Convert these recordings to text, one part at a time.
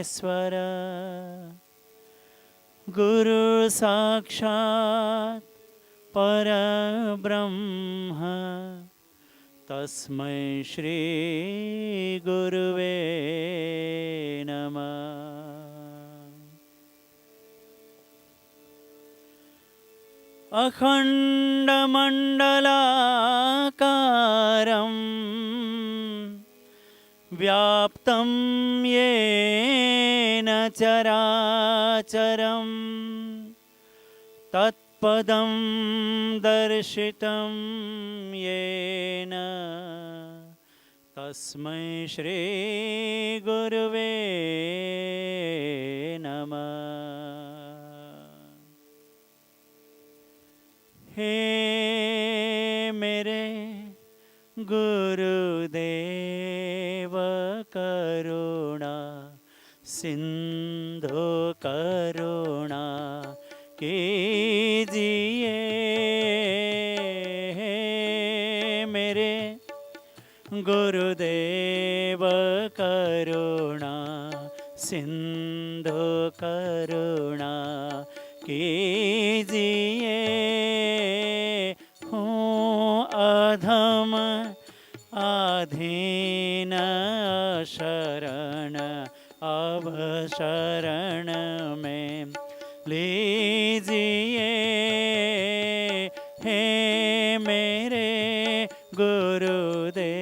परमेश्वर गुरु साक्षात् परब्रह्म तस्मै श्री गुरुवे नमः। अखण्डमण्डलाकारं व्याप्तं येन चराचरं तत्पदं दर्शितं येन तस्मै श्री गुरुवे नमः। हे मेरे गुरुदेव करुणा सिंधु करुणा कीजिए। हे मेरे गुरुदेव करुणा सिंधु करुणा कीजिए। हूँ अधम आधीन शरण अब शरण में लीजिए। हे मेरे गुरुदेव।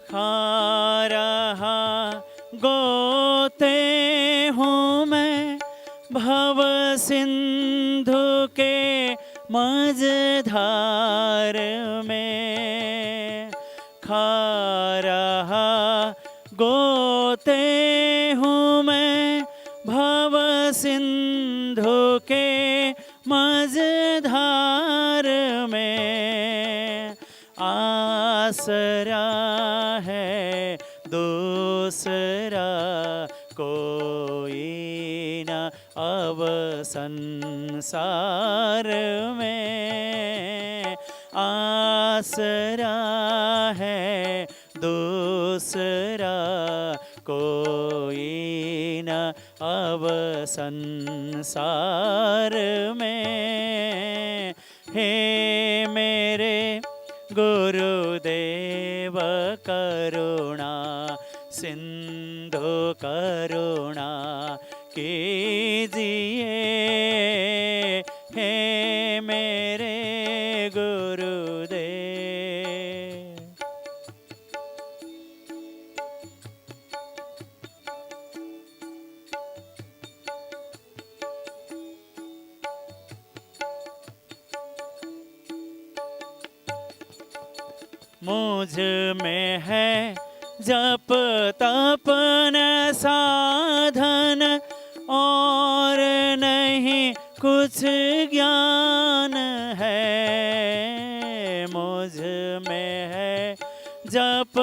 खा रहा गोते हूँ मैं भव सिंधु के मझधार में। खा रहा गोते हूँ मैं भव सिंधु के मझधार में। आसरा है दूसरा कोई न अब संसार में। आसरा है दूसरा कोई न अब संसार में। हे मेरे गुरुदेव करुणा सिंधु करुणा कीजिए। हे मेरे गुरुदेव। मुझ में है जप तपन साधन और नहीं कुछ ज्ञान है। मुझ में है जप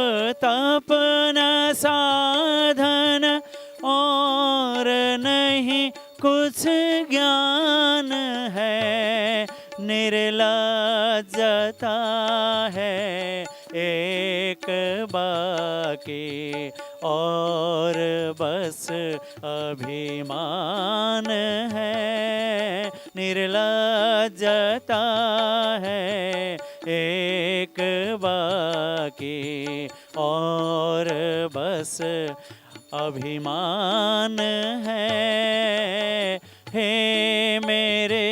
तपन साधन और नहीं कुछ ज्ञान है। निर्लज्जता है एक बाकी और बस अभिमान है। निर्लज्जता है एक बाकी और बस अभिमान है। हे मेरे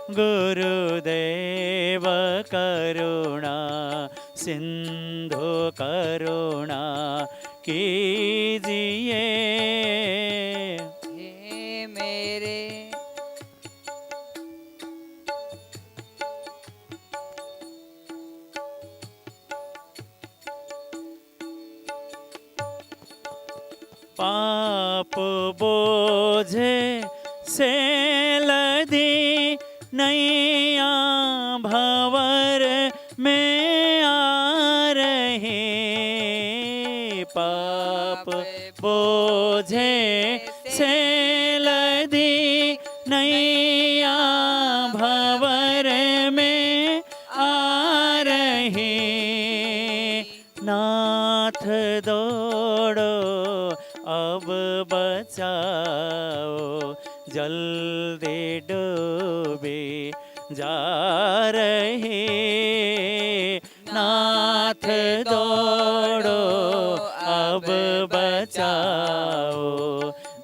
गुरुदेव करुणा सिंधु करुणा कीजिए। हे मेरे पाप बोझे से लदी नैया भंवर में आ रही। पाप बोझे से लदी नैया भंवर में आ रही। नाथ दौड़ो अब बचाओ, जल्दी डूबी जा रही। नाथ दौड़ो अब बचाओ,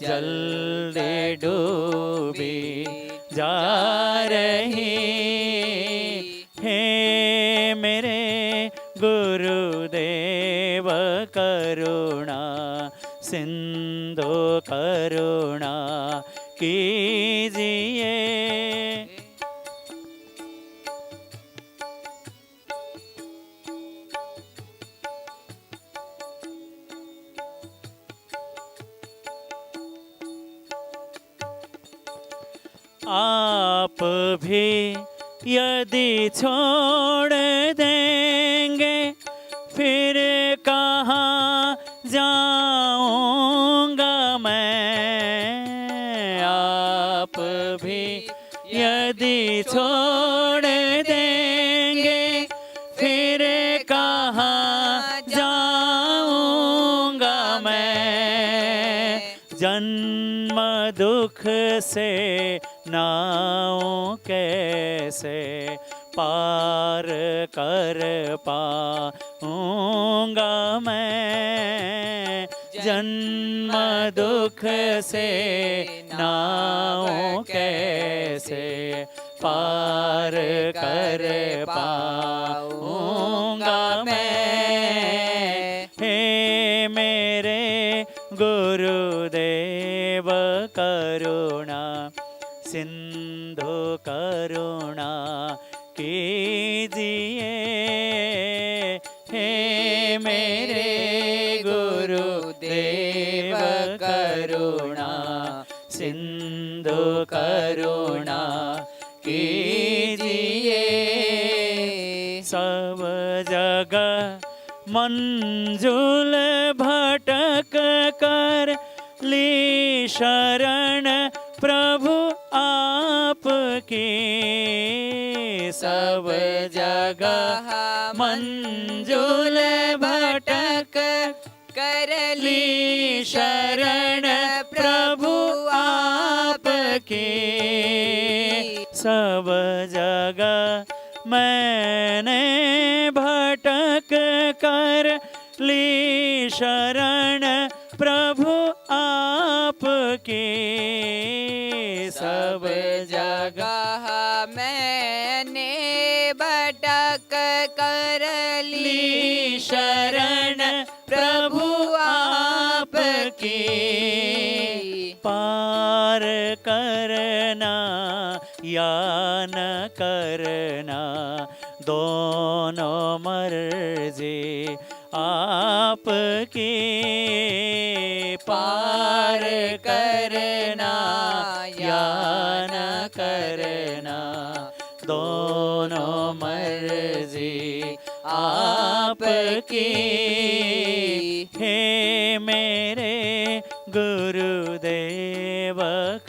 जल्दी डूबी जा रही। हे मेरे गुरुदेव करुणा सिंधु करुणा कीजिए। आप भी यदि छोड़ देंगे फिर कहाँ जाऊंगा मैं। आप भी यदि छोड़ देंगे फिर कहाँ जाऊंगा मैं। जन्म दुख से नाव कैसे पार कर पाऊंगा मैं। जन्म दुख से नाव कैसे पार कर पाऊंगा मैं। हे मेरे गुरुदेव करुणा सिंधु करुणा कीजिए। हे मेरे गुरुदेव करुणा सिंधु करुणा कीजिए। सब जगह मंजुल भटक कर ली शरण प्रभु आपकी। सब जगह मंजुल भटक कर ली शरण प्रभु आपकी। सब जगह मैंने भटक कर ली शरण प्रभु आपकी। सब जगह मैंने भटक कर ली शरण प्रभु आपकी। पार करना या न करना दोनों मर्जी आपकी। पार करना या न करना दोनों मर्जी आपकी। हे मेरे गुरुदेव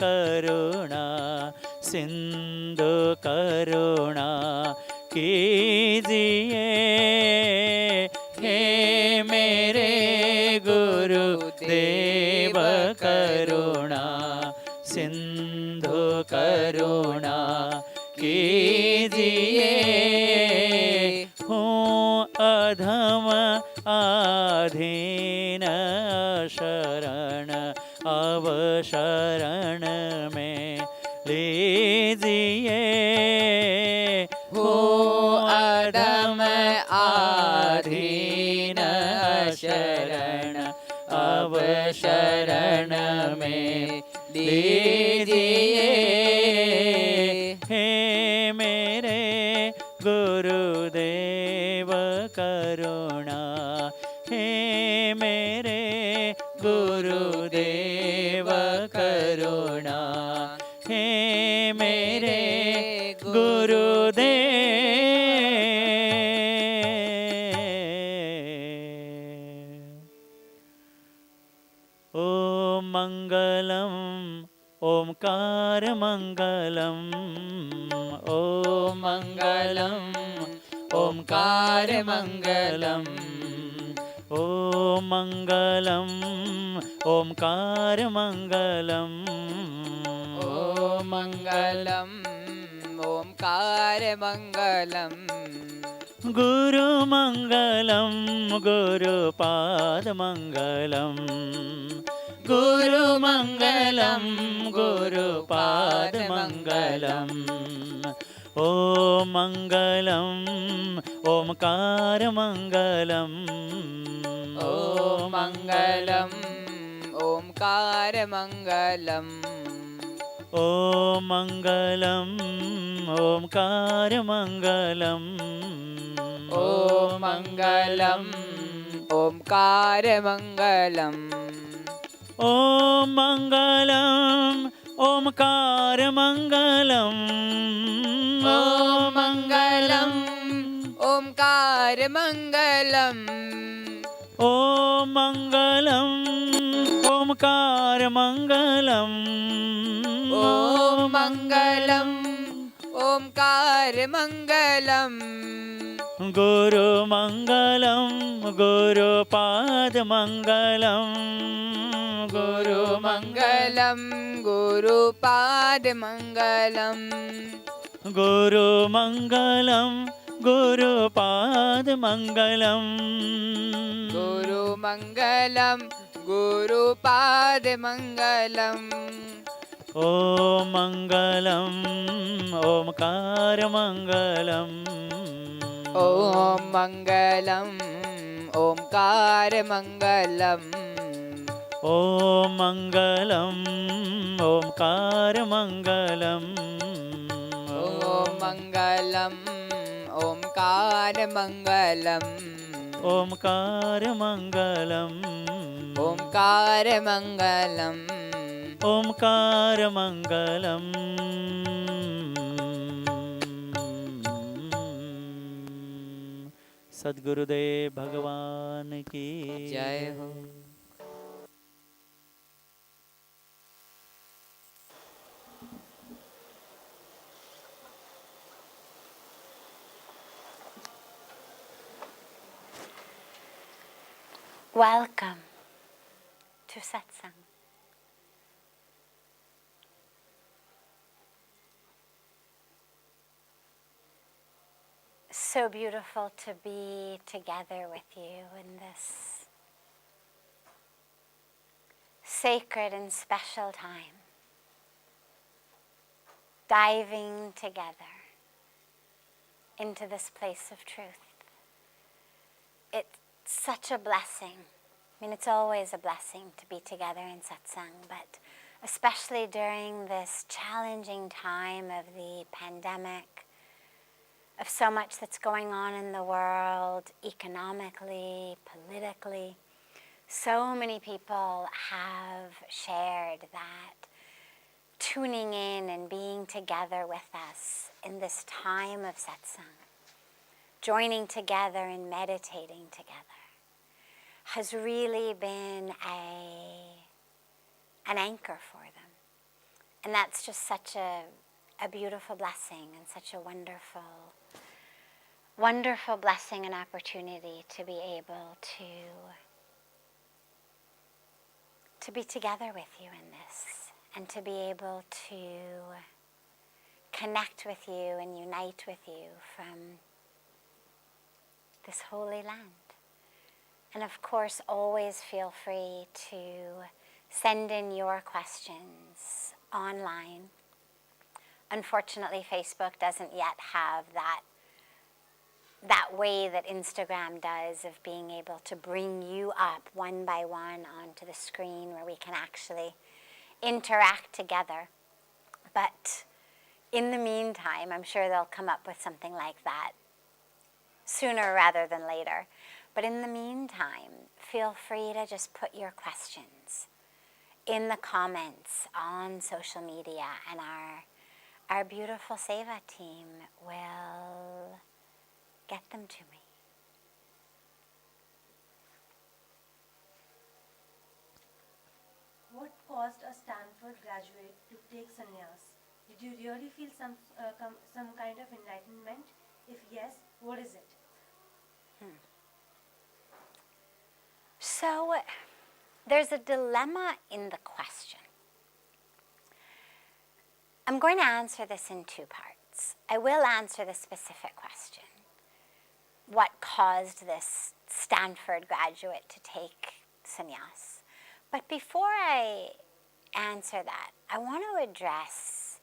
करुणा सिंधु करुणा कीजिए। हे मेरे गुरुदेव करुणा सिंधु करुणा कीजिए। हूँ अधम आधीन शरण अब शरण में लीजिए। हो अधम आधीन शरण अब शरण में लीजिए। हे मेरे गुरुदेव करुणा। हे मेरे गुरुदेव करुणा। हे मेरे गुरुदेव। ॐ मङ्गलम् ओंकारमङ्गलम् ॐ मङ्गलम् ओंकारमङ्गलम् ॐ मङ्गलम् ओंकारमङ्गलम् ॐ मङ्गलम् ओंकारमङ्गलम् गुरुमङ्गलं गुरुपादमङ्गलम् गुरुमङ्गलं गुरुपादमङ्गलम् ॐ मङ्गलम् ओंकारमङ्गलम् ॐ मङ्गलम् ओंकारमङ्गलम् ॐ मङ्गलम् ओंकारमङ्गलम् ॐ मङ्गलम् ओंकारमङ्गलम् ॐ मङ्गलम् ओंकारमङ्गलम् ॐ मङ्गलम् ओंकारमङ्गलम् ॐ मङ्गलम् ओंकारमङ्गलम् ॐ मङ्गलम् ओंकारमङ्गलम् गुरुमङ्गलं गुरुपादमङ्गलम् गुरुमङ्गलम् गुरुपादमङ्गलम् गुरुमङ्गलं गुरुपादमङ्गलम् गुरुमङ्गलम् गुरुपादमङ्गलम् ॐ मङ्गलम् ओंकारमङ्गलम् ॐ मङ्गलम् ओंकारमङ्गलम् ॐ मङ्गलम् ओंकारमङ्गलम् ॐ मङ्गलम् ओंकारमङ्गलम् ओंकारमङ्गलम् ओंकारमङ्गलम् ओंकारमङ्गलम् सद्गुरुदेव भगवान की जय हो। Welcome to Satsang. So beautiful to be together with you in this sacred and special time, diving together into this place of truth. It's such a blessing. I mean, it's always a blessing to be together in satsang, but especially during this challenging time of the pandemic, of so much that's going on in the world, economically, politically. So many people have shared that tuning in and being together with us in this time of satsang, joining together and meditating together, has really been an anchor for them. And that's just such a beautiful blessing and such a wonderful blessing and opportunity to be able to be together with you in this, and to be able to connect with you and unite with you from this holy land. And of course, always feel free to send in your questions online. Unfortunately, Facebook doesn't yet have that way that Instagram does of being able to bring you up one by one onto the screen where we can actually interact together. But in the meantime, I'm sure they'll come up with something like that sooner rather than later. But in the meantime, feel free to just put your questions in the comments on social media, and our beautiful Seva team will get them to me. what caused a Stanford graduate to take sannyas? Did you really feel some kind of enlightenment? If yes, what is it? So there's a dilemma in the question. I'm going to answer this in two parts. I will answer the specific question. What caused this Stanford graduate to take sannyas? But before I answer that, I want to address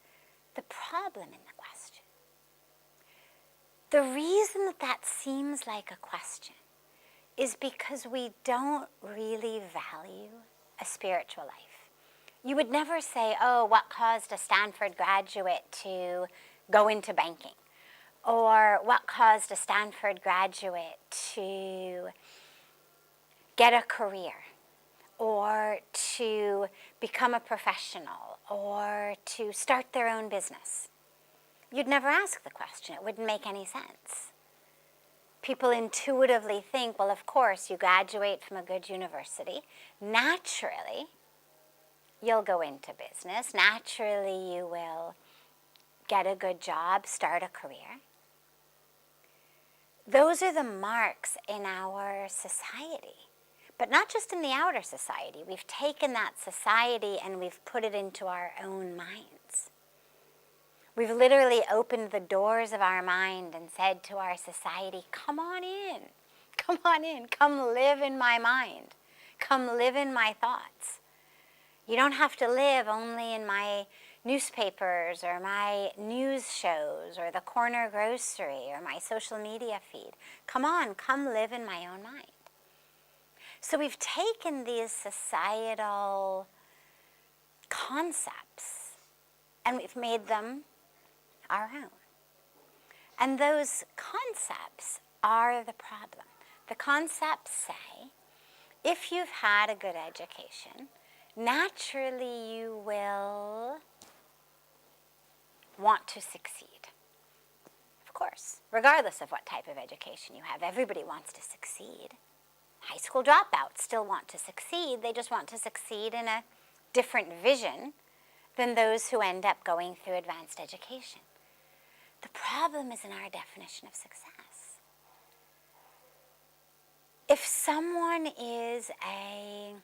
the problem in the question. The reason that that seems like a question is because we don't really value a spiritual life. You would never say, oh, what caused a Stanford graduate to go into banking? Or what caused a Stanford graduate to get a career? Or to become a professional? Or to start their own business? You'd never ask the question. It wouldn't make any sense. People intuitively think, well, of course, you graduate from a good university. Naturally, you'll go into business. Naturally, you will get a good job, start a career. Those are the marks in our society. But not just in the outer society. We've taken that society and we've put it into our own minds. We've literally opened the doors of our mind and said to our society, come on in, come on in, come live in my mind, come live in my thoughts. You don't have to live only in my newspapers or my news shows or the corner grocery or my social media feed. Come on, come live in my own mind. So we've taken these societal concepts and we've made them our own. And those concepts are the problem. The concepts say, if you've had a good education, naturally you will want to succeed. Of course, regardless of what type of education you have, everybody wants to succeed. High school dropouts still want to succeed. They just want to succeed in a different vision than those who end up going through advanced education. The problem is in our definition of success. If someone is a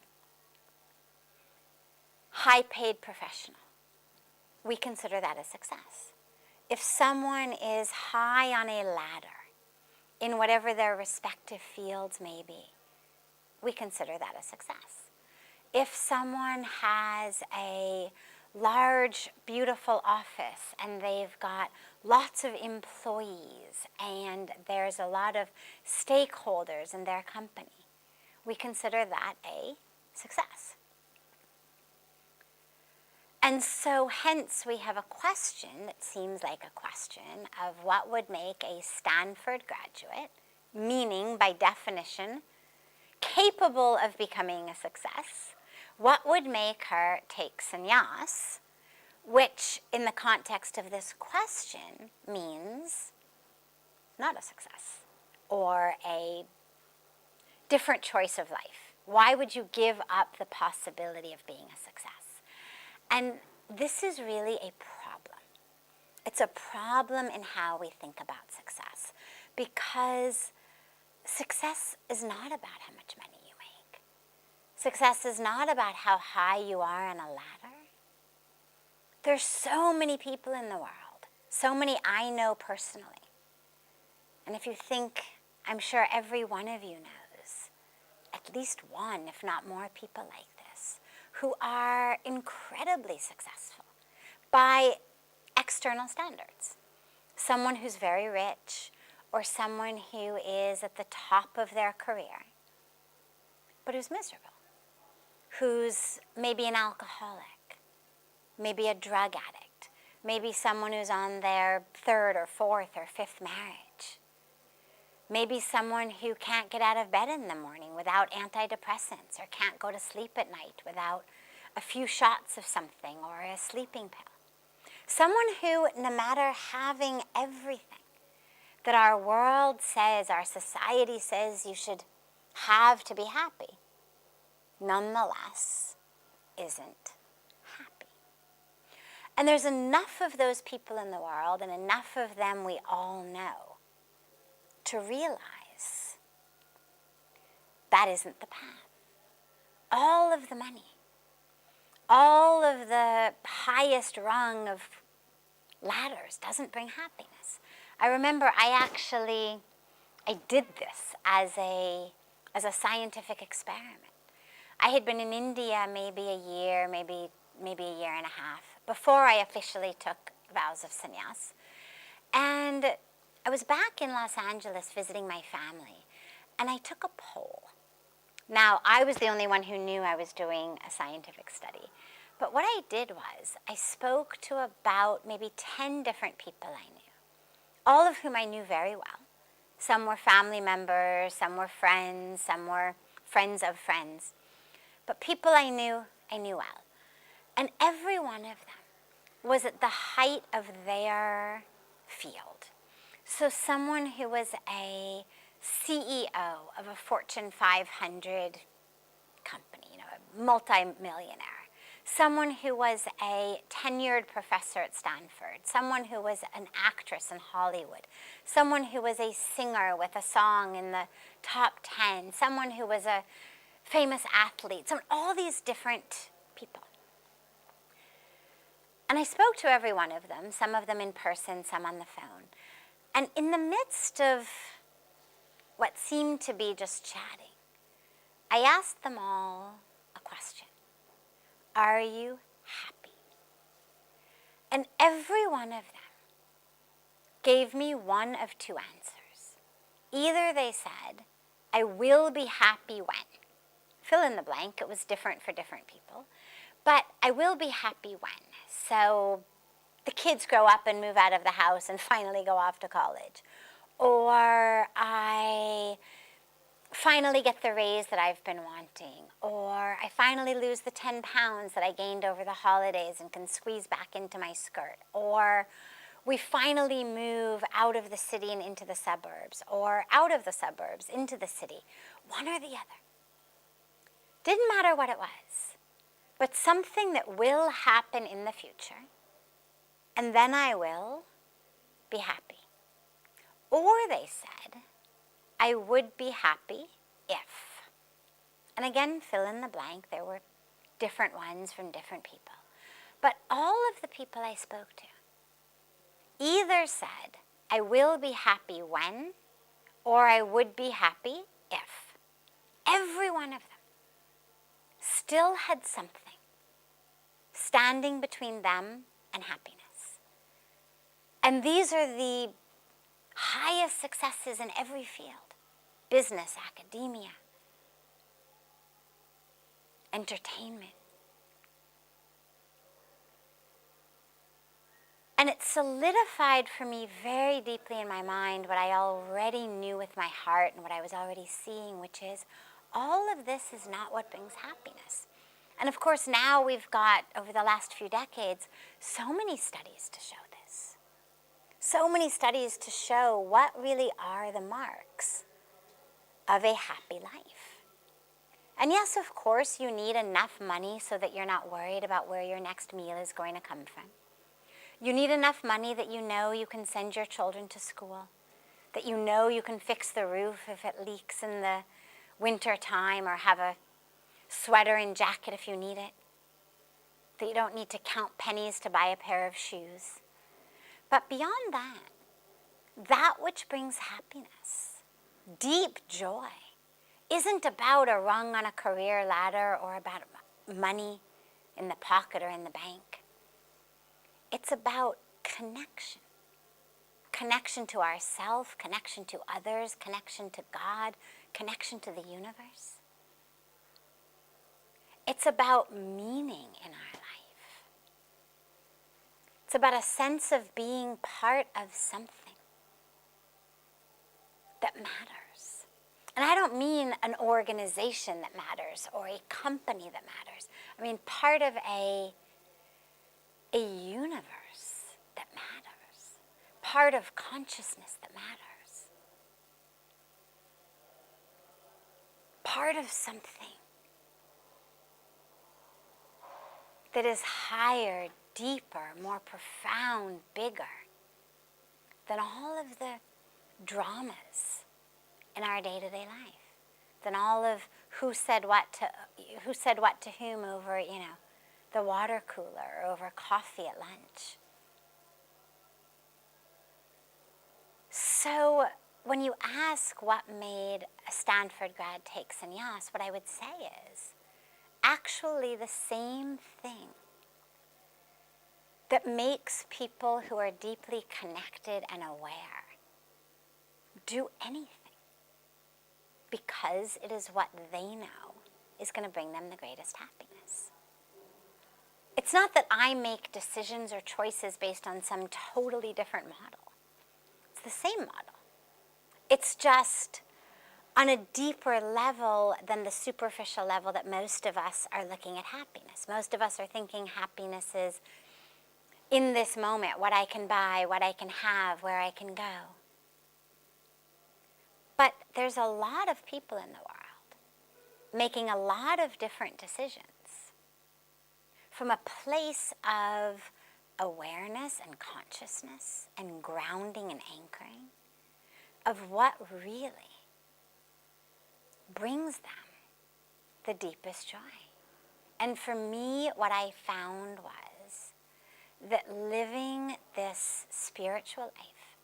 high-paid professional, we consider that a success. If someone is high on a ladder in whatever their respective fields may be, we consider that a success. If someone has a large, beautiful office and they've got lots of employees and there's a lot of stakeholders in their company, we consider that a success. And so hence we have a question that seems like a question of what would make a Stanford graduate, meaning by definition, capable of becoming a success. What would make her take sannyas, which in the context of this question means not a success or a different choice of life. Why would you give up the possibility of being a success? And this is really a problem. It's a problem in how we think about success, because success is not about how much money you make. Success is not about how high you are on a ladder. There's so many people in the world, so many I know personally. And if you think, I'm sure every one of you knows at least one, if not more, people like this, who are incredibly successful by external standards. Someone who's very rich, or someone who is at the top of their career, but who's miserable, who's maybe an alcoholic, maybe a drug addict, maybe someone who's on their third or fourth or fifth marriage, maybe someone who can't get out of bed in the morning without antidepressants, or can't go to sleep at night without a few shots of something or a sleeping pill. Someone who, no matter having everything that our world says, our society says you should have to be happy, nonetheless isn't happy. And there's enough of those people in the world, and enough of them we all know, to realize that isn't the path. All of the money, all of the highest rung of ladders doesn't bring happiness. I remember I did this as a scientific experiment. I had been in India maybe a year, maybe a year and a half, before I officially took vows of sannyas. And I was back in Los Angeles visiting my family, and I took a poll. Now, I was the only one who knew I was doing a scientific study. But what I did was I spoke to about maybe 10 different people I knew, all of whom I knew very well. Some were family members, some were friends, some were friends of friends. But people I knew well. And every one of them was at the height of their field. So someone who was a CEO of a Fortune 500 company, a multi-millionaire. Someone who was a tenured professor at Stanford, someone who was an actress in Hollywood, someone who was a singer with a song in the top 10, someone who was a famous athlete, all these different people. And I spoke to every one of them, some of them in person, some on the phone. And in the midst of what seemed to be just chatting, I asked them all a question. Are you happy? And every one of them gave me one of two answers. Either they said, I will be happy when. Fill in the blank, it was different for different people. But I will be happy when. So the kids grow up and move out of the house and finally go off to college. Or I finally get the raise that I've been wanting. Or I finally lose the 10 pounds that I gained over the holidays and can squeeze back into my skirt. Or we finally move out of the city and into the suburbs. Or out of the suburbs into the city. One or the other. Didn't matter what it was, but something that will happen in the future, and then I will be happy. Or they said, I would be happy if. And again, fill in the blank. There were different ones from different people. But all of the people I spoke to either said, I will be happy when, or I would be happy if. Every one of them still had something standing between them and happiness. And these are the highest successes in every field: business, academia, entertainment. And it solidified for me very deeply in my mind what I already knew with my heart and what I was already seeing, which is all of this is not what brings happiness. And of course now we've got, over the last few decades, so many studies to show this. So many studies to show what really are the marks of a happy life. And yes, of course, you need enough money so that you're not worried about where your next meal is going to come from. You need enough money that you know you can send your children to school, that you know you can fix the roof if it leaks in the winter time, or have a sweater and jacket if you need it, that you don't need to count pennies to buy a pair of shoes. But beyond that, that which brings happiness, deep joy, isn't about a rung on a career ladder or about money in the pocket or in the bank. It's about connection. Connection to ourselves, connection to others, connection to God, connection to the universe. It's about meaning in our life. It's about a sense of being part of something that matters. And I don't mean an organization that matters or a company that matters. I mean part of a universe that matters. Part of consciousness that matters. Part of something that is higher, deeper, more profound, bigger than all of the dramas in our day-to-day life, than all of who said what to whom over, the water cooler, or over coffee at lunch. So when you ask what made a Stanford grad take sannyas, what I would say is actually the same thing that makes people who are deeply connected and aware do anything, because it is what they know is going to bring them the greatest happiness. It's not that I make decisions or choices based on some totally different model. It's the same model. It's just on a deeper level than the superficial level that most of us are looking at happiness. Most of us are thinking happiness is in this moment, what I can buy, what I can have, where I can go. But there's a lot of people in the world making a lot of different decisions from a place of awareness and consciousness and grounding and anchoring of what really brings them the deepest joy. And for me, what I found was that living this spiritual life,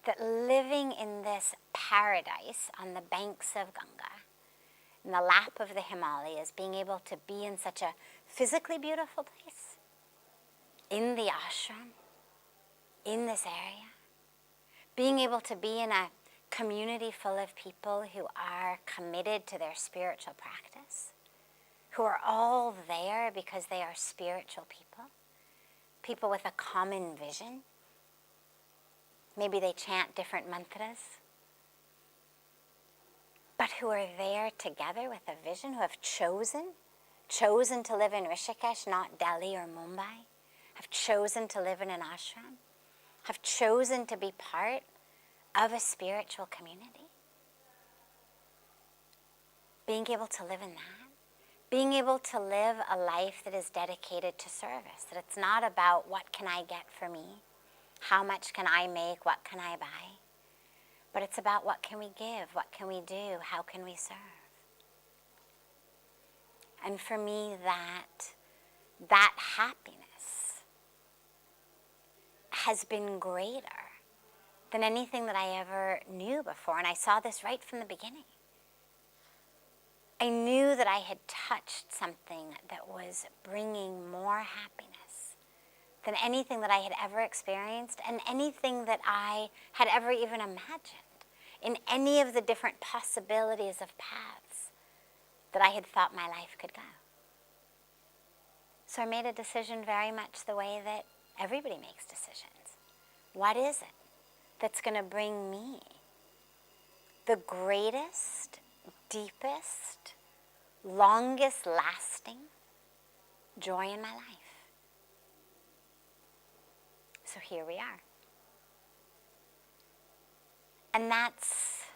that living in this paradise on the banks of Ganga, in the lap of the Himalayas, being able to be in such a physically beautiful place, in the ashram, in this area, being able to be in a community full of people who are committed to their spiritual practice, who are all there because they are spiritual people, people with a common vision. Maybe they chant different mantras, but who are there together with a vision, who have chosen to live in Rishikesh, not Delhi or Mumbai, have chosen to live in an ashram, have chosen to be part of a spiritual community. Being able to live in that, being able to live a life that is dedicated to service, that it's not about what can I get for me, how much can I make, what can I buy, but it's about what can we give, what can we do, how can we serve. And for me, that happiness has been greater than anything that I ever knew before. And I saw this right from the beginning. I knew that I had touched something that was bringing more happiness than anything that I had ever experienced and anything that I had ever even imagined in any of the different possibilities of paths that I had thought my life could go. So I made a decision very much the way that everybody makes decisions. What is it that's going to bring me the greatest, deepest, longest lasting joy in my life? So here we are. And that's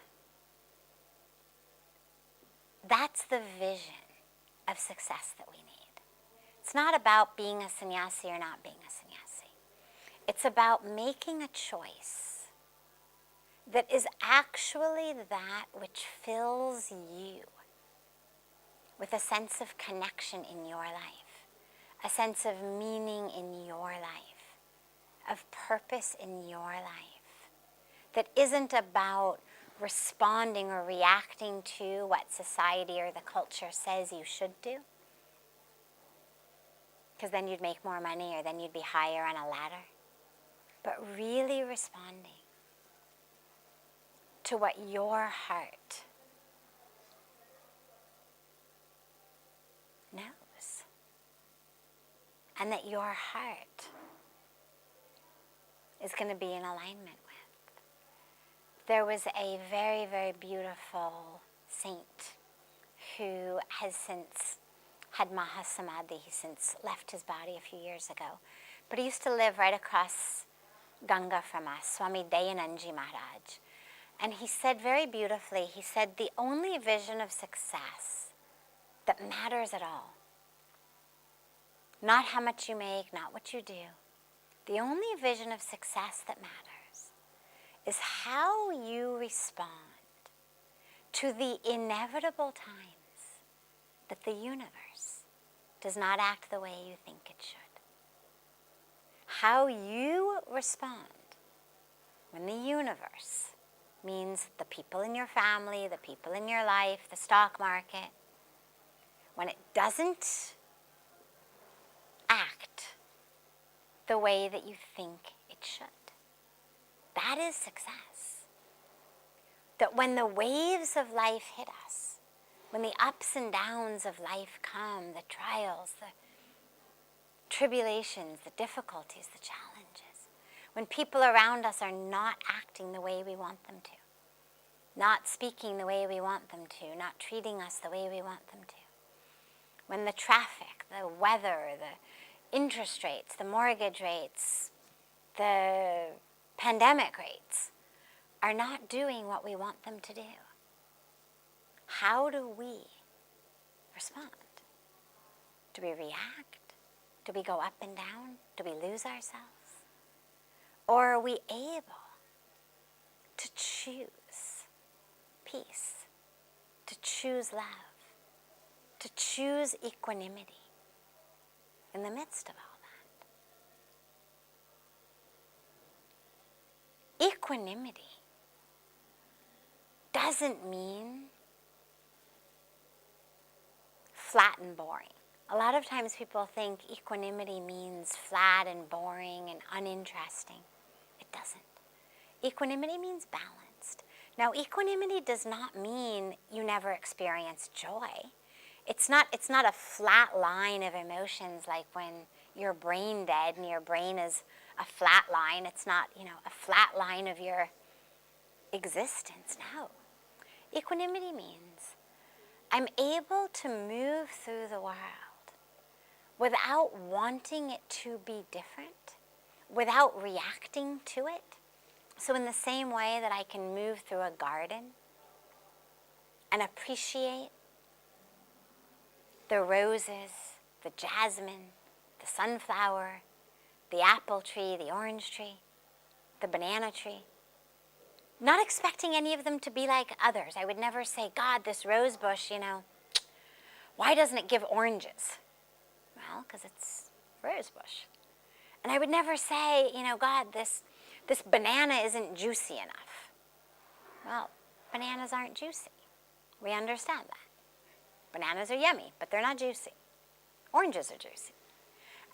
the vision of success that we need. It's not about being a sannyasi or not being a sannyasi. It's about making a choice that is actually that which fills you with a sense of connection in your life, a sense of meaning in your life, of purpose in your life, that isn't about responding or reacting to what society or the culture says you should do, because then you'd make more money or then you'd be higher on a ladder, but really responding to what your heart knows, and that your heart is going to be in alignment with. There was a very, very beautiful saint who has since had Mahasamadhi. He since left his body a few years ago. But he used to live right across Ganga from us, Swami Dayananji Maharaj. And he said very beautifully, he said, the only vision of success that matters at all, not how much you make, not what you do. The only vision of success that matters is how you respond to the inevitable times that the universe does not act the way you think it should. How you respond when the universe means the people in your family, the people in your life, the stock market, when it doesn't act the way that you think it should. That is success. That when the waves of life hit us, when the ups and downs of life come, the trials, the tribulations, the difficulties, the challenges, when people around us are not acting the way we want them to, not speaking the way we want them to, not treating us the way we want them to, when the traffic, the weather, the interest rates, the mortgage rates, the pandemic rates are not doing what we want them to do, how do we respond? Do we react? Do we go up and down? Do we lose ourselves? Or are we able to choose peace, to choose love, to choose equanimity in the midst of all that? Equanimity doesn't mean flat and boring. A lot of times people think equanimity means flat and boring and uninteresting. It doesn't. Equanimity means balanced. Now, equanimity does not mean you never experience joy. It's not a flat line of emotions like when you're brain dead and your brain is a flat line. It's not, a flat line of your existence. No. Equanimity means I'm able to move through the world without wanting it to be different, without reacting to it. So in the same way that I can move through a garden and appreciate the roses, the jasmine, the sunflower, the apple tree, the orange tree, the banana tree, not expecting any of them to be like others. I would never say, God, this rose bush, why doesn't it give oranges? Well, because it's a rose bush. And I would never say, God, this banana isn't juicy enough. Well, bananas aren't juicy. We understand that. Bananas are yummy, but they're not juicy. Oranges are juicy.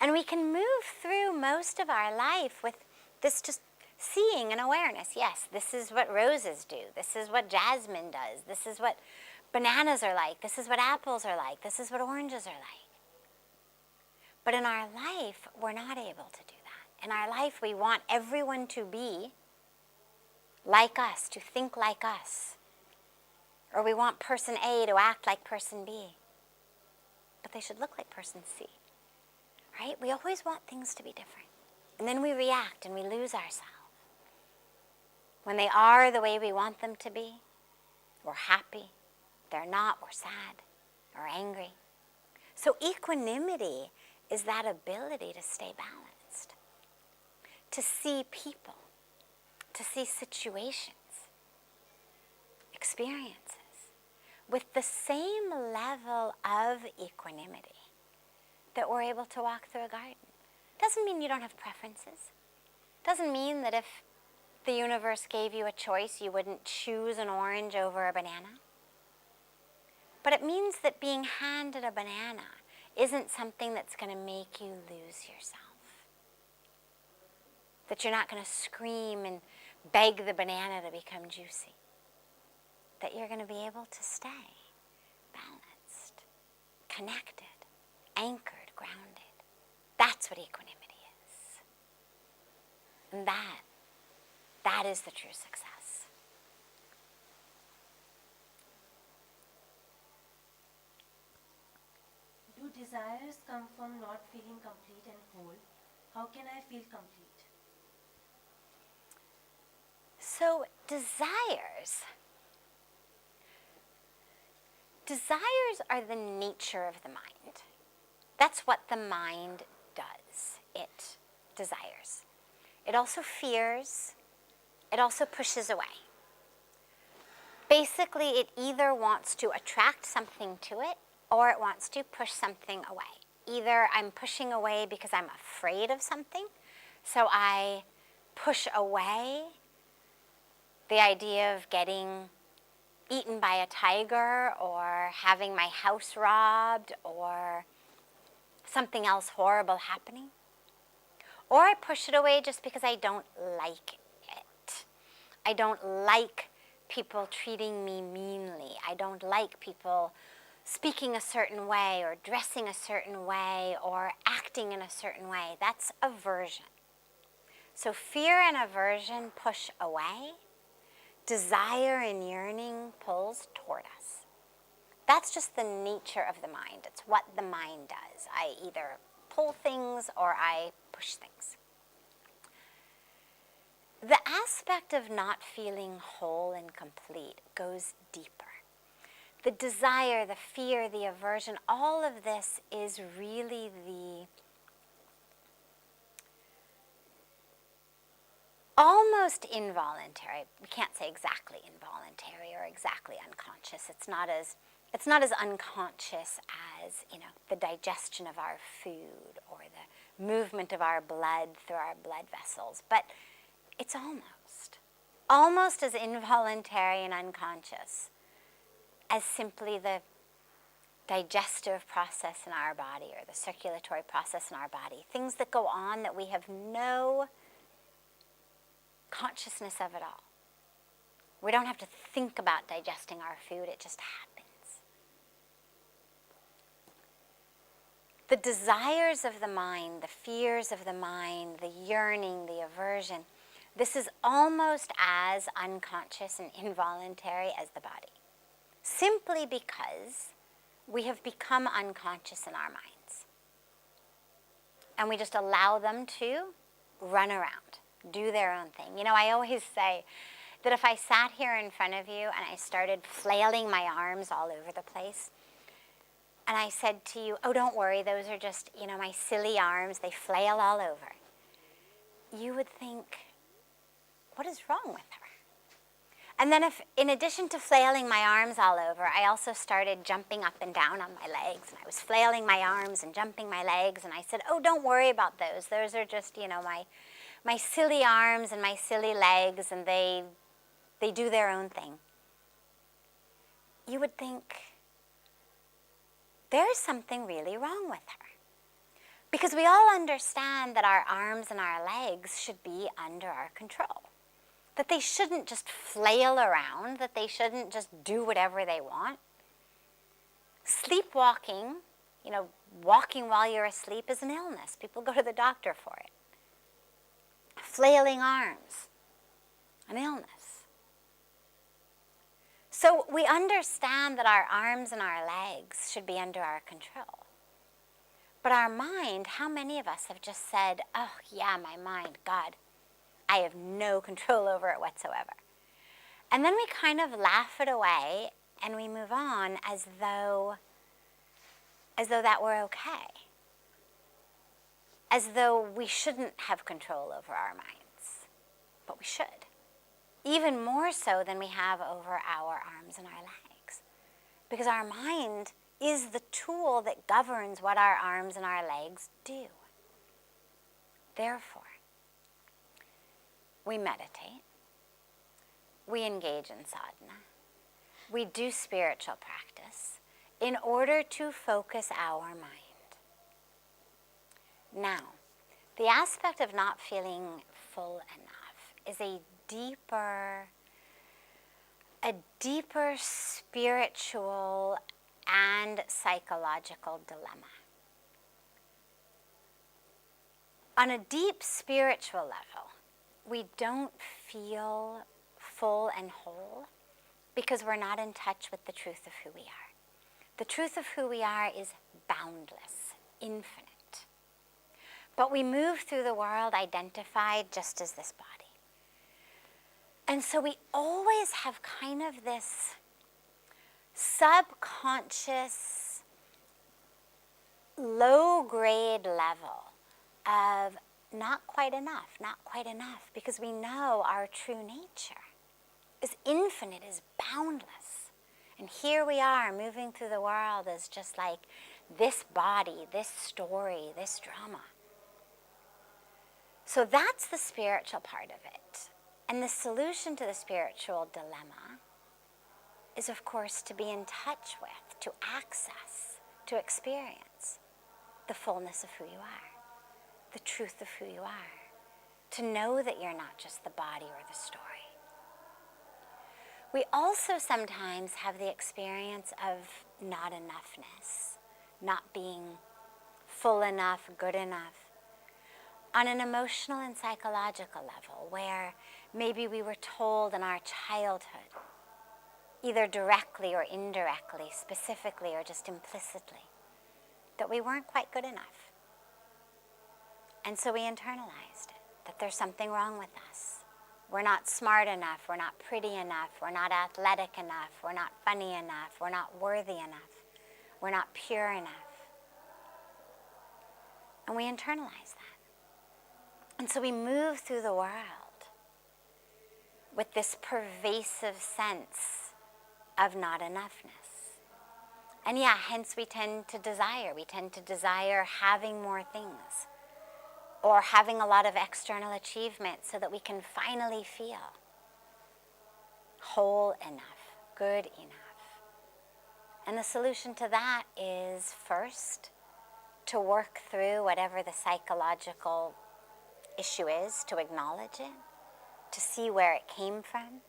And we can move through most of our life with this just seeing and awareness. Yes, this is what roses do. This is what jasmine does. This is what bananas are like. This is what apples are like. This is what oranges are like. But in our life, we're not able to do that. In our life, we want everyone to be like us, to think like us. Or we want person A to act like person B. But they should look like person C. Right? We always want things to be different. And then we react and we lose ourselves. When they are the way we want them to be, we're happy. They're not, we're sad or angry. So equanimity is that ability to stay balanced, to see people, to see situations, experiences with the same level of equanimity that we're able to walk through a garden. Doesn't mean you don't have preferences. Doesn't mean that if the universe gave you a choice, you wouldn't choose an orange over a banana. But it means that being handed a banana isn't something that's going to make you lose yourself. That you're not going to scream and beg the banana to become juicy. That you're going to be able to stay balanced, connected, anchored, grounded. That's what equanimity is. And that is the true success. Do desires come from not feeling complete and whole? How can I feel complete? So desires are the nature of the mind. That's what the mind does. It desires. It also fears. It also pushes away. Basically, it either wants to attract something to it or it wants to push something away. Either I'm pushing away because I'm afraid of something, so I push away the idea of getting eaten by a tiger or having my house robbed or something else horrible happening. Or I push it away just because I don't like it. I don't like people treating me meanly. I don't like people speaking a certain way or dressing a certain way or acting in a certain way. That's aversion. So fear and aversion push away. Desire and yearning pulls toward us. That's just the nature of the mind. It's what the mind does. I either pull things or I push things. The aspect of not feeling whole and complete goes deeper. The desire, the fear, the aversion, all of this is really the almost involuntary. We can't say exactly involuntary or exactly unconscious. It's not as unconscious as, the digestion of our food or the movement of our blood through our blood vessels. But it's almost as involuntary and unconscious as simply the digestive process in our body or the circulatory process in our body. Things that go on that we have no consciousness of at all. We don't have to think about digesting our food, it just happens. The desires of the mind, the fears of the mind, the yearning, the aversion, this is almost as unconscious and involuntary as the body. Simply because we have become unconscious in our minds. And we just allow them to run around, do their own thing. I always say that if I sat here in front of you and I started flailing my arms all over the place, and I said to you, oh, don't worry, those are just, my silly arms, they flail all over, you would think, what is wrong with her? And then if, in addition to flailing my arms all over, I also started jumping up and down on my legs, and I was flailing my arms and jumping my legs, and I said, oh, don't worry about those. Those are just, my silly arms and my silly legs, and they do their own thing. You would think, there is something really wrong with her. Because we all understand that our arms and our legs should be under our control. That they shouldn't just flail around, that they shouldn't just do whatever they want. Sleepwalking, walking while you're asleep is an illness. People go to the doctor for it. Flailing arms, an illness. So we understand that our arms and our legs should be under our control. But our mind, how many of us have just said, oh yeah, my mind, God, I have no control over it whatsoever. And then we kind of laugh it away and we move on as though that were okay. As though we shouldn't have control over our minds. But we should. Even more so than we have over our arms and our legs. Because our mind is the tool that governs what our arms and our legs do. Therefore, we meditate, we engage in sadhana, we do spiritual practice in order to focus our mind. Now, the aspect of not feeling full enough is a deeper spiritual and psychological dilemma. On a deep spiritual level, we don't feel full and whole because we're not in touch with the truth of who we are. The truth of who we are is boundless, infinite. But we move through the world identified just as this body. And so we always have kind of this subconscious low-grade level of not quite enough, because we know our true nature is infinite, is boundless. And here we are moving through the world as just like this body, this story, this drama. So that's the spiritual part of it. And the solution to the spiritual dilemma is, of course, to be in touch with, to access, to experience the fullness of who you are, the truth of who you are, to know that you're not just the body or the story. We also sometimes have the experience of not enoughness, not being full enough, good enough, on an emotional and psychological level, where maybe we were told in our childhood, either directly or indirectly, specifically or just implicitly, that we weren't quite good enough. And so we internalized it, that there's something wrong with us. We're not smart enough, we're not pretty enough, we're not athletic enough, we're not funny enough, we're not worthy enough, we're not pure enough. And we internalize that. And so we move through the world with this pervasive sense of not enoughness. And yeah, hence we tend to desire having more things, or having a lot of external achievement so that we can finally feel whole enough, good enough. And the solution to that is first to work through whatever the psychological issue is, to acknowledge it, to see where it came from,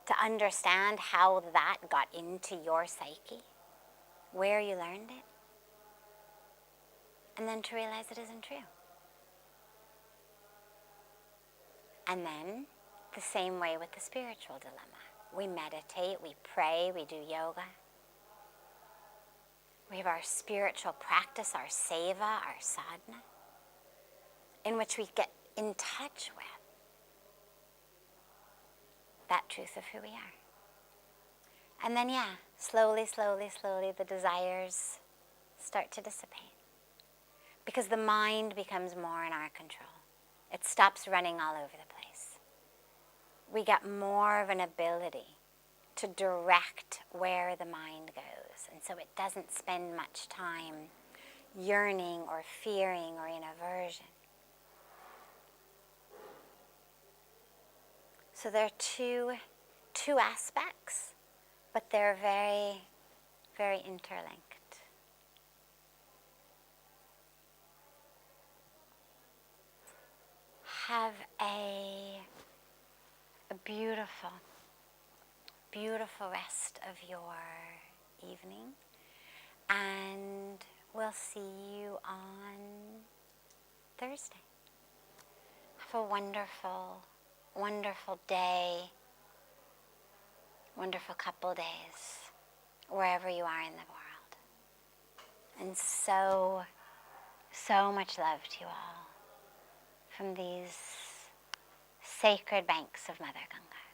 to understand how that got into your psyche, where you learned it, and then to realize it isn't true. And then, the same way with the spiritual dilemma. We meditate, we pray, we do yoga. We have our spiritual practice, our seva, our sadhana, in which we get in touch with that truth of who we are. And then, slowly, the desires start to dissipate, because the mind becomes more in our control. It stops running all over the place. We get more of an ability to direct where the mind goes. And so it doesn't spend much time yearning or fearing or in aversion. So there are two aspects, but they're very, very interlinked. Have a beautiful, beautiful rest of your evening, and we'll see you on Thursday. Have a wonderful, wonderful day, wonderful couple days, wherever you are in the world. And so, so much love to you all from these sacred banks of Mother Ganga.